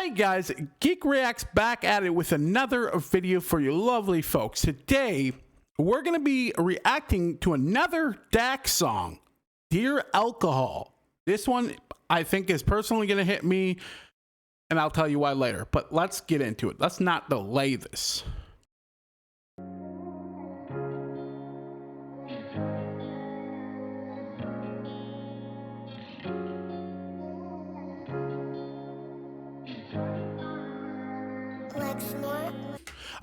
Alright guys, Geek Reacts back at it with another video for you lovely folks. Today, we're going to be reacting to another DAX song, Dear Alcohol. This one, I think, is personally going to hit me, and I'll tell you why later. But let's get into it. Let's not delay this.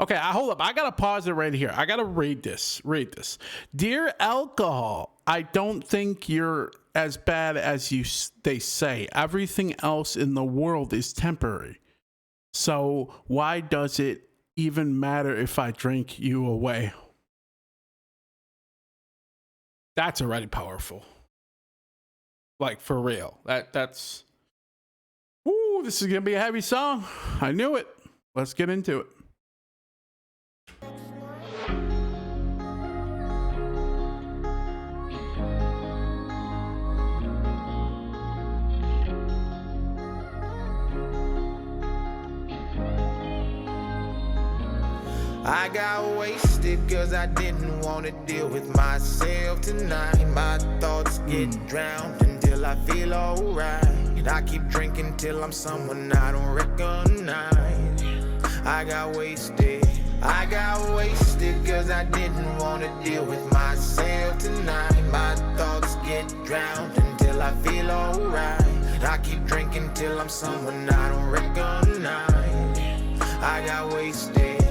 Okay, hold up. I gotta pause it right here. I gotta read this. Dear Alcohol, I don't think you're as bad as they say. Everything else in the world is temporary. So why does it even matter if I drink you away? That's already powerful. Like, for real. That's... Ooh, this is gonna be a heavy song. I knew it. Let's get into it. I got wasted cause I didn't want to deal with myself tonight. My thoughts get drowned until I feel alright. I keep drinking till I'm someone I don't recognize. I got wasted cause I didn't want to deal with myself tonight. My thoughts get drowned until I feel alright. I keep drinking till I'm someone I don't recognize. I got wasted.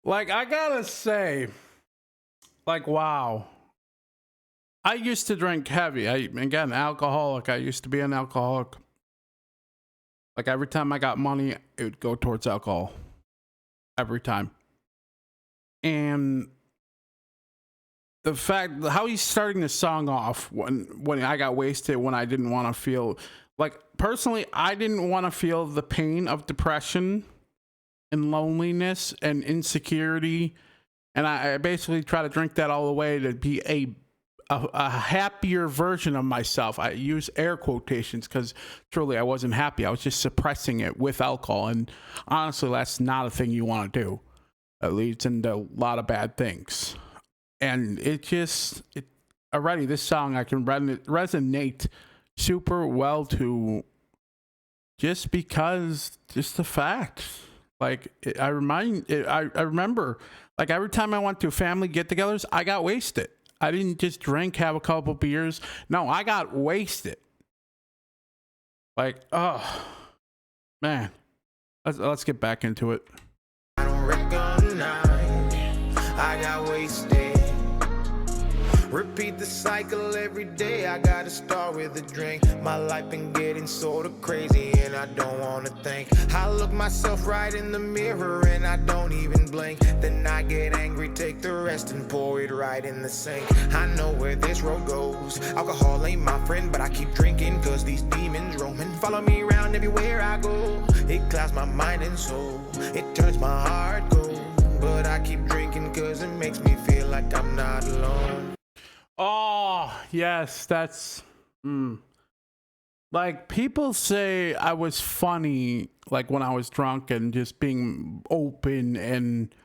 Like, I gotta say, like, wow. I used to drink heavy. Again, alcoholic. I used to be an alcoholic. Like, every time I got money, it would go towards alcohol. Every time. And the fact, how he's starting the song off when I got wasted, when I didn't want to feel, like, personally, I didn't want to feel the pain of depression and loneliness and insecurity, and I basically try to drink that all away to be a happier version of myself. I use air quotations because truly I wasn't happy. I was just suppressing it with alcohol, and honestly, that's not a thing you want to do. It leads into a lot of bad things, and already this song I can resonate super well to, just because, just the fact. Like, I remember, like, every time I went to family get-togethers, I got wasted. I didn't just drink, have a couple beers. No, I got wasted. Like, oh, man. Let's get back into it. I don't recognize. I got wasted. Repeat the cycle every day. I gotta start with a drink. My life been getting sort of crazy and I don't wanna think. I look myself right in the mirror and I don't even blink. Then I get angry, take the rest and pour it right in the sink. I know where this road goes. Alcohol ain't my friend, but I keep drinking cause these demons roaming follow me around everywhere I go. It clouds my mind and soul. It turns my heart cold. But I keep drinking cause it makes me feel like I'm not alone. Oh, yes, that's, like, people say I was funny, like, when I was drunk and just being open, and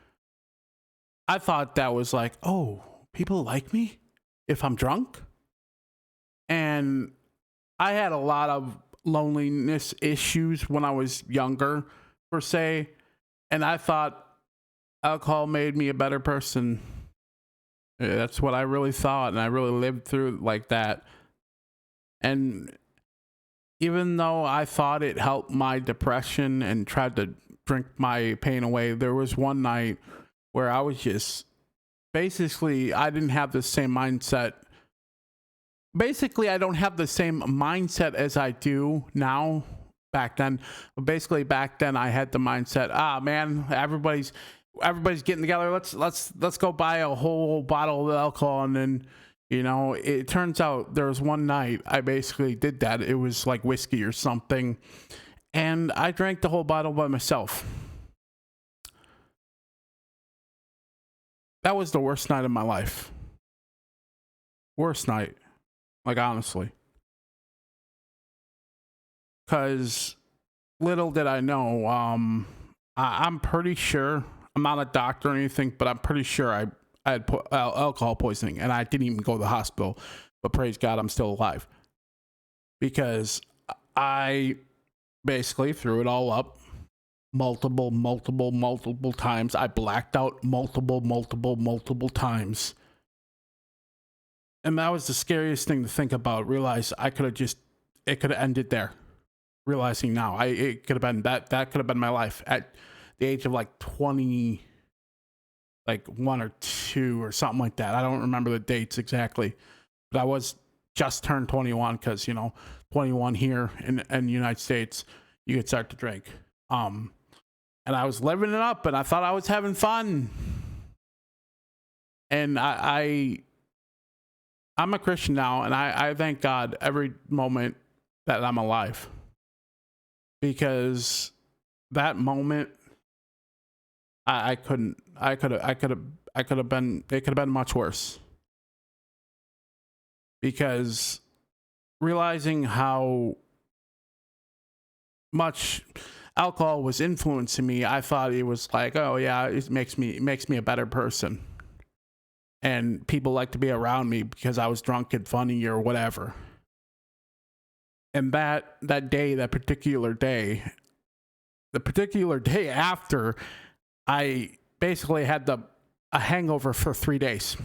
I thought that was like, oh, people like me if I'm drunk? And I had a lot of loneliness issues when I was younger, per se, and I thought alcohol made me a better person. That's what I really thought, and I really lived through like that. And even though I thought it helped my depression and tried to drink my pain away, there was one night where I was just, basically, I didn't have the same mindset. Basically, I don't have the same mindset as I do now, back then. But basically, back then, I had the mindset, man, everybody's getting together, let's go buy a whole bottle of alcohol. And then, you know, it turns out there was one night I basically did that. It was like whiskey or something, and I drank the whole bottle by myself. That was the worst night of my life. Worst night, like, honestly. Because little did I know, I'm pretty sure, I'm not a doctor or anything, but I'm pretty sure I had alcohol poisoning, and I didn't even go to the hospital. But praise God, I'm still alive, because I basically threw it all up multiple times. I blacked out multiple times. And that was the scariest thing to think about. Realize it could have ended there. Realizing now, it could have been that could have been my life at the age of like 20, like 1 or 2 or something like that. I don't remember the dates exactly, but I was just turned 21, because 21 here in the United States, you could start to drink. And I was living it up, and I thought I was having fun. And I'm a Christian now, and I thank God every moment that I'm alive, because that moment, it could have been much worse, because realizing how much alcohol was influencing me, I thought it was like, oh yeah, it makes me a better person, and people like to be around me because I was drunk and funny or whatever. And that particular day after, I basically had a hangover for 3 days.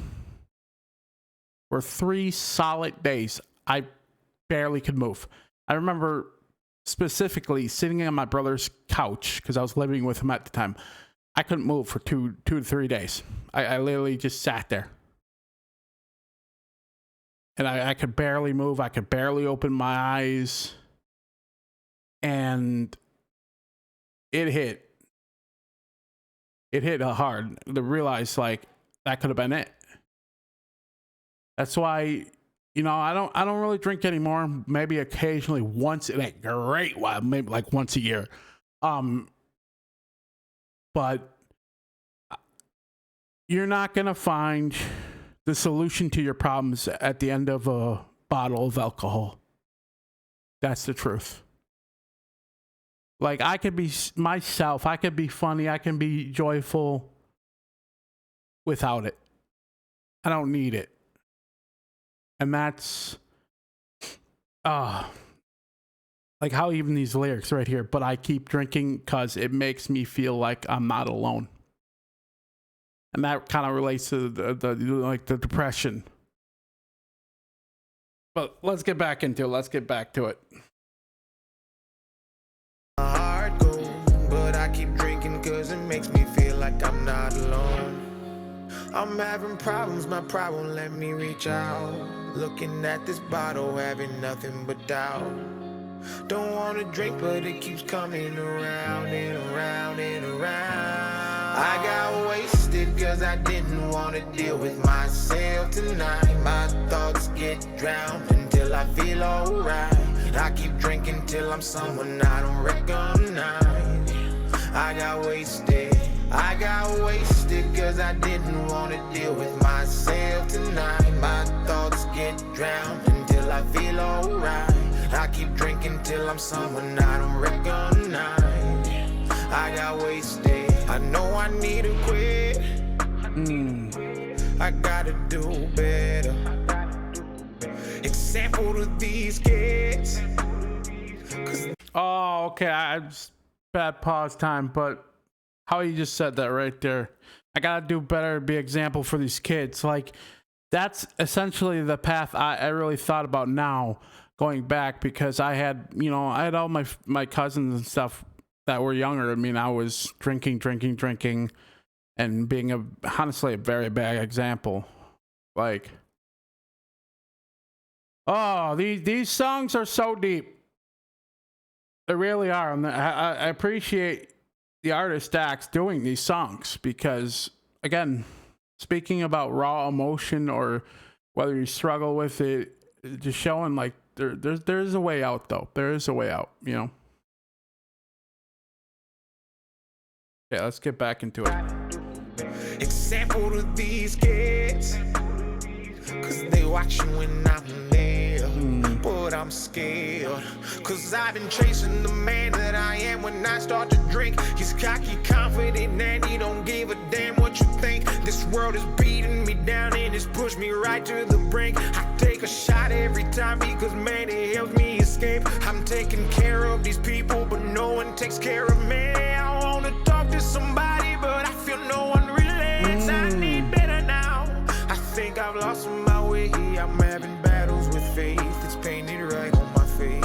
For 3 solid days, I barely could move. I remember specifically sitting on my brother's couch, because I was living with him at the time. I couldn't move for 2 to 3 days. I literally just sat there. And I could barely move. I could barely open my eyes. And it hit. It hit hard to realize, like, that could have been it. That's why, I don't really drink anymore. Maybe occasionally, once in a great while, maybe like once a year. But you're not gonna find the solution to your problems at the end of a bottle of alcohol. That's the truth. Like, I could be myself, I could be funny, I can be joyful without it. I don't need it. And that's, like how even these lyrics right here, but I keep drinking because it makes me feel like I'm not alone. And that kind of relates to the depression. But let's get back into it. Let's get back to it. Heart goes, but I keep drinking because it makes me feel like I'm not alone. I'm having problems, my problem let me reach out. Looking at this bottle, having nothing but doubt. Don't want to drink, but it keeps coming around and around and around. I got wasted cause I didn't want to deal with myself tonight. My thoughts get drowned until I feel alright. I keep drinking till I'm someone I don't recognize. I got wasted cause I didn't want to deal with myself tonight. My thoughts get drowned until I feel alright. I keep drinking till I'm someone I don't recognize. I got wasted. I know I need to quit. I gotta do better. Example to these kids. Oh, okay. I just bad pause time, but how you just said that right there. I gotta do better, be example for these kids. Like, that's essentially the path I really thought about now, going back, because I had all my cousins and stuff that were younger. I mean, I was drinking, and being honestly a very bad example. Like, oh, these songs are so deep. They really are. And I appreciate the artist DAX doing these songs, because, again, speaking about raw emotion, or whether you struggle with it, just showing like there's a way out, though. There is a way out, Yeah, let's get back into it. Example to these kids, cause they watching when I'm there. but I'm scared. Cause I've been chasing the man that I am when I start to drink. He's cocky, confident, and he don't give a damn what you think. This world is beating me down and it's pushed me right to the brink. I take a shot every time because man, it helps me escape. I'm taking care of these people, but no one takes care of me. I wanna talk to somebody, but I feel no one relates. I need better now. I think I've lost my way. I'm having battles with faith. It's painted right on my face.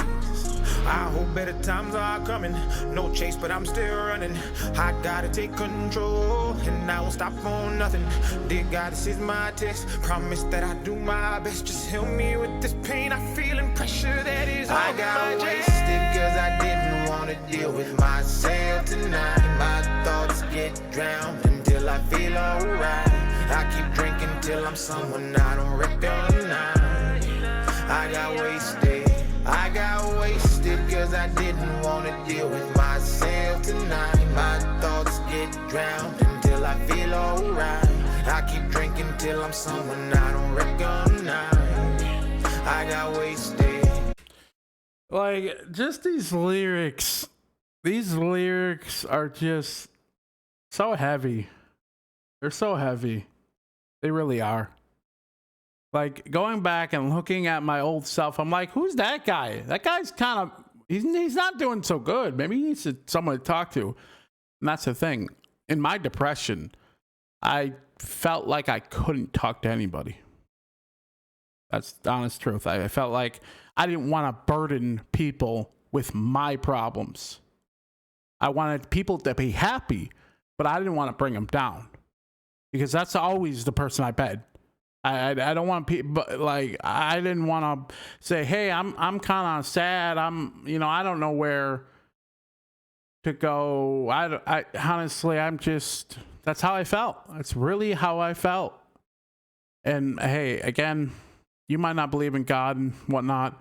I hope better times are coming. No chase, but I'm still running. I gotta take control, and I won't stop on nothing. Dear God, this is my test. Promise that I do my best. Just help me with this pain. I feel and pressure that is on I got wasted cause I didn't want to deal with myself tonight. My thoughts get drowned until I feel alright. I keep drinking till I'm someone I don't recognize. I got wasted cause I didn't want to deal with myself tonight. My thoughts get drowned until I feel alright. I keep drinking till I'm someone I don't recognize. I got wasted. Like, just these lyrics are just so heavy. They're so heavy. They really are. Like, going back and looking at my old self, I'm like, who's that guy? That guy's kind of, he's not doing so good. Maybe he needs someone to talk to. And that's the thing. In my depression, I felt like I couldn't talk to anybody. That's the honest truth. I felt like I didn't want to burden people with my problems. I wanted people to be happy, but I didn't want to bring them down. Because that's always the person I bet. I don't want people, like, I didn't want to say, hey, I'm kind of sad. I don't know where to go. I honestly, that's how I felt. That's really how I felt. And hey, again, you might not believe in God and whatnot,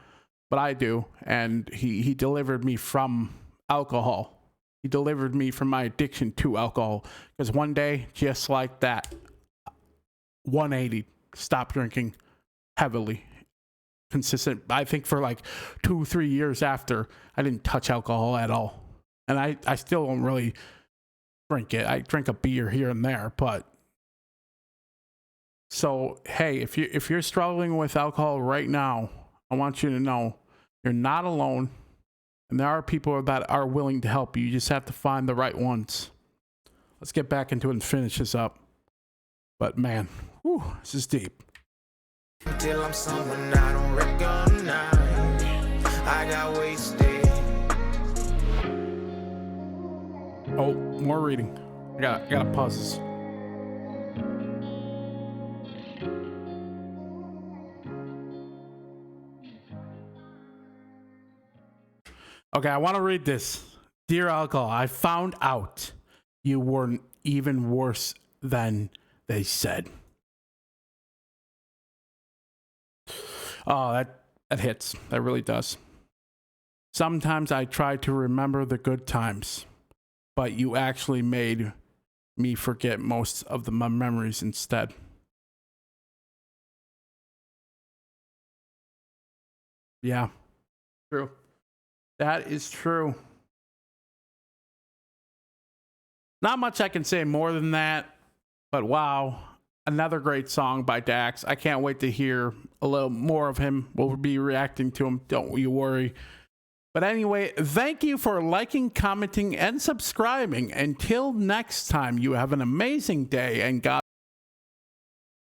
but I do. And he delivered me from alcohol. He delivered me from my addiction to alcohol. Because one day, just like that, 180. Stop drinking heavily, consistent. I think for like 2-3 years after, I didn't touch alcohol at all. And I still don't really drink it. I drink a beer here and there, but so, hey, if you're struggling with alcohol right now, I want you to know you're not alone. And there are people that are willing to help you. You just have to find the right ones. Let's get back into it and finish this up. But man, whew, this is deep. Until I'm someone I don't recognize. I got wasted. Oh, more reading. I gotta pause this. Okay, I want to read this. Dear Alcohol, I found out you weren't even worse than they said. Oh, that hits. That really does. Sometimes I try to remember the good times, but you actually made me forget most of my memories instead. Yeah, true. That is true. Not much I can say more than that. But wow, another great song by DAX. I can't wait to hear a little more of him. We'll be reacting to him. Don't you worry. But anyway, thank you for liking, commenting, and subscribing. Until next time, you have an amazing day and God